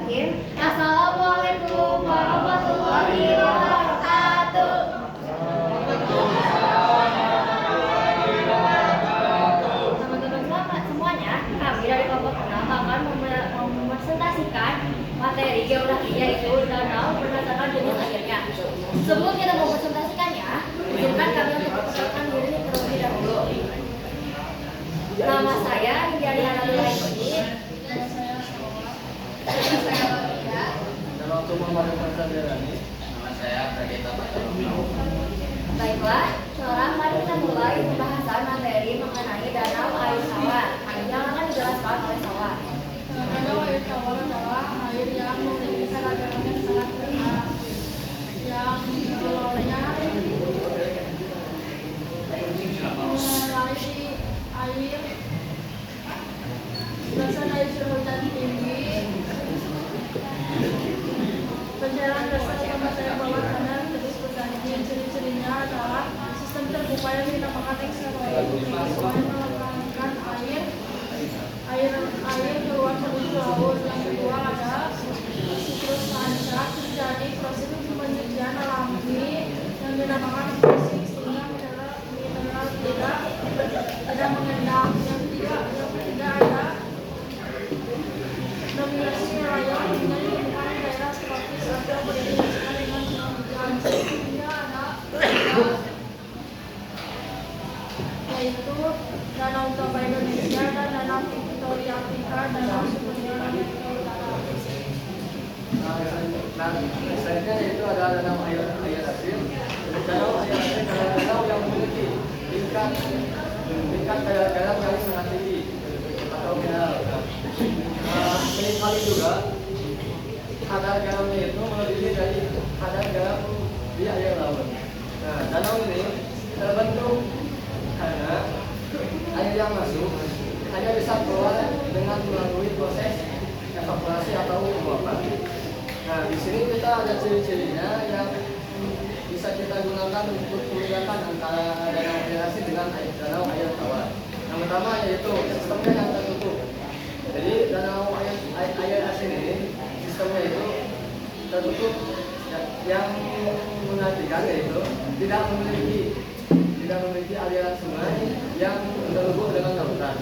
Bismillahirrahmanirrahim. Assalamualaikum warahmatullahi wabarakatuh. Teman-teman semuanya, kami dari kelompok 6 akan mempresentasikan materi geografi yaitu danau berdasarkan jenis airnya. Sebelum kita mempresentasikannya, izinkan kami untuk memperkenalkan diri terlebih dahulu. Nama saya Indiani Hanadulaini. Nama saya Pradita Pataromio. Baiklah, sekarang mari kita mulai pembahasan materi mengenai danau air tawar yang akan dijelaskan oleh Sawar. Danau air tawar adalah air yang memiliki keragaman yang sangat besar, yang mengelolanya mengenai air dasar air curah hujan tinggi, pencairan dasar sama air bawah tanah terus berganti. Ciri-cirinya adalah sistem terbuka yang dinamakan ekstraksi yang melengkapkan air keluar menuju laut. Yang kedua ada siklus pancak, terjadi proses penyucian alami yang dinamakan proses sehingga mineral tidak mengendap. Yang ketiga ada nominasi wilayah dengan ditemukan daerah tropis atau berdasarkan dengan curah hujan. Selanjutnya ada yaitu Danau Toba Indonesia dan Danau Victoria Afrika, Danau Superior Amerika Utara. Selanjutnya yaitu ada danau air asin. Danau air asin adalah danau yang memiliki tingkat kadar garam yang sangat tinggi atau mineral. Seringkali juga kadar garamnya itu melebihi dari kadar garam di air laut. Nah, danau ini terbentuk karena air yang masuk hanya bisa keluar dengan melalui proses evaporasi atau penguapan. Nah, di sini kita ada ciri-cirinya yang bisa kita gunakan untuk membedakan antara danau air asin dengan danau air tawar. Yang pertama yaitu sistemnya yang tertutup. Jadi danau air asin ini sistemnya itu tertutup, yang menartikan yaitu tidak memiliki aliran sungai yang terhubung dengan lautan.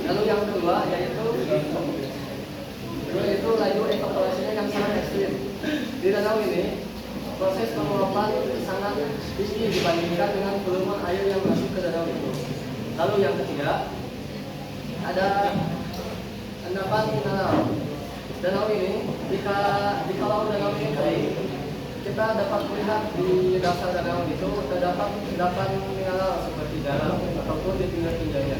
Lalu yang kedua yaitu laju evaporasinya yang sangat ekstrim. Di danau ini proses penguapan sangat tinggi dibandingkan dengan volume air yang masuk ke danau itu. Lalu yang ketiga ada endapan mineral. Danau ini jikalau danau ini kering, kita dapat melihat di dasar danau itu terdapat endapan mineral seperti garam ataupun di pinggir-pinggirnya.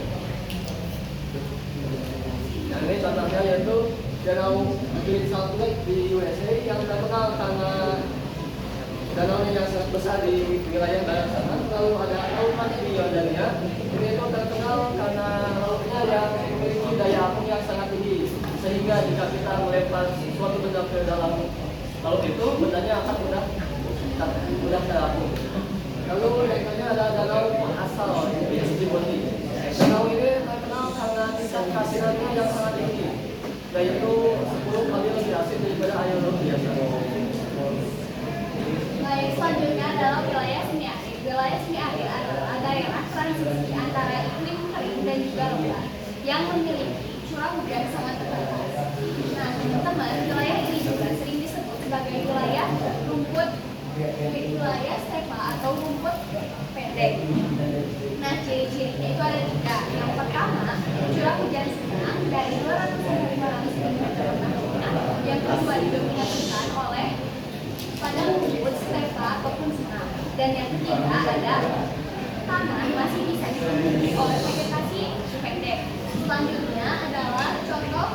Yang ini contohnya yaitu danau Great Salt Lake di USA yang terkenal karena danaunya yang sangat besar di wilayah barat sana. Lalu ada laut mati di Yordania. Ini itu terkenal karena lautnya yang memiliki daya apung yang sangat tinggi, sehingga jika kita melempar suatu benda ke dalam laut itu bendanya akan mudah terapung. Lalu berikutnya ada danau asal di Djibouti. Danau ini terkenal karena tingkat keasirannya yang sangat tinggi, yaitu 10 kali lebih asin daripada air laut biasa. Baik, selanjutnya adalah wilayah semi arid. Wilayah semi arid adalah daerah transisi antara iklim kering dan juga lembab yang memiliki curah hujan sangat terbatas. Nah, teman-teman, wilayah ini juga sering disebut sebagai wilayah rumput, wilayah stepa atau rumput pendek. Nah, ciri-cirinya itu ada 3. Yang pertama, curah hujan sedang dari 200 sampai 500 mm per tahunnya. Yang kedua didominasikan oleh padang rumput, stepa ataupun senam. Dan yang ketiga ada tanah masih bisa dipenuhi oleh vegetasi pendek. Selanjutnya adalah contoh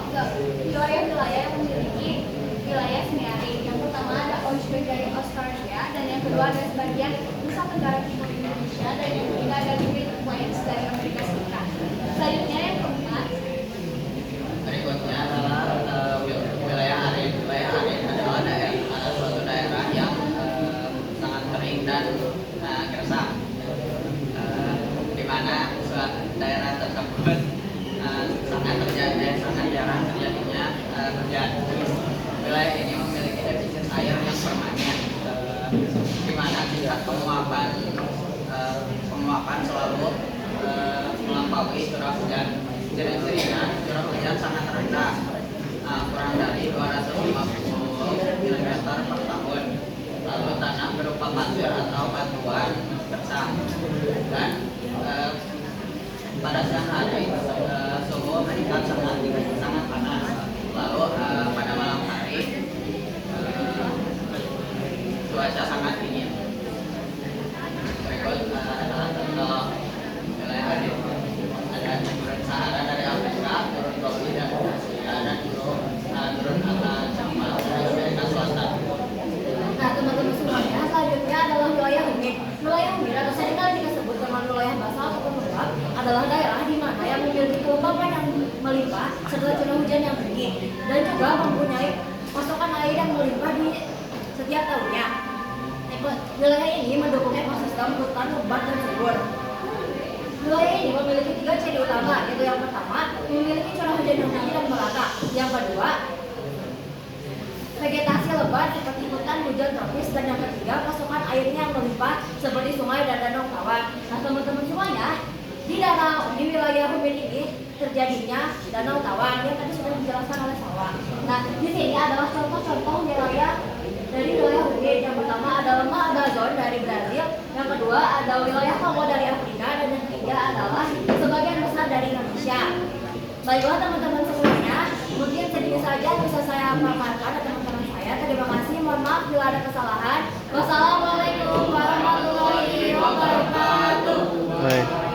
wilayah-wilayah yang memiliki wilayah semi arid. Yang pertama ada Outback dari Australia, dan yang kedua ada sebagian Nusa Tenggara Timur Indonesia, dan yang ketiga ada Great Plains dari Amerika Serikat. Selanjutnya yang keempat, Berikutnya adalah wilayah arid. Wilayah arid adalah suatu daerah yang sangat kering dan gersang, di mana daerah tersebut sangat jarang terjadinya hujan. Wilayah ini memiliki defisit air yang permanen, di mana tingkat penguapan selalu melampaui curah hujan. Ciri-cirinya curah hujan sangat rendah, kurang dari 250 mm per tahun. Lalu tanah berupa pasir atau batuan gersang, dan pada siang hari suhu meningkat sangat panas. Lalu pada malam hari cuaca sangat dingin. Berikut adalah contoh wilayah ini. Ada turun Sahara dari Afrika, turun Gobi dari Asia, dan turun Atacama dari Amerika Selatan. Nah, teman-teman semuanya, selanjutnya adalah wilayah humid. Wilayah humid atau seringkali disebut dengan wilayah basah atau lembab adalah daerah di mana yang memiliki kelembapan yang melimpah serta curah hujan yang tinggi dan juga mempunyai pasokan air yang melimpah di setiap tahunnya. Wilayah ini mendukung ekosistem hutan lebat dan subur. Wilayah ini memiliki 3 ciri utama, yaitu yang pertama memiliki curah hujan yang tinggi dan merata. Yang kedua, vegetasi lebat seperti hutan hujan tropis, dan yang ketiga pasokan airnya yang melimpah seperti sungai dan danau tawar. Nah, teman-teman semuanya, di wilayah humid ini terjadinya danau tawar yang tadi sudah dijelaskan oleh Sawa. Nah, di sini adalah contoh-contoh wilayah dari wilayah humid. Yang pertama ada lembah Amazon dari Brazil, yang kedua ada wilayah Kongo dari Afrika, dan yang ketiga adalah sebagian besar dari Indonesia. Baiklah teman-teman semuanya, mungkin sedikit saja bisa saya paparkan ke teman-teman saya. Terima kasih, mohon maaf bila ada kesalahan. Wassalamualaikum warahmatullahi wabarakatuh. Baik.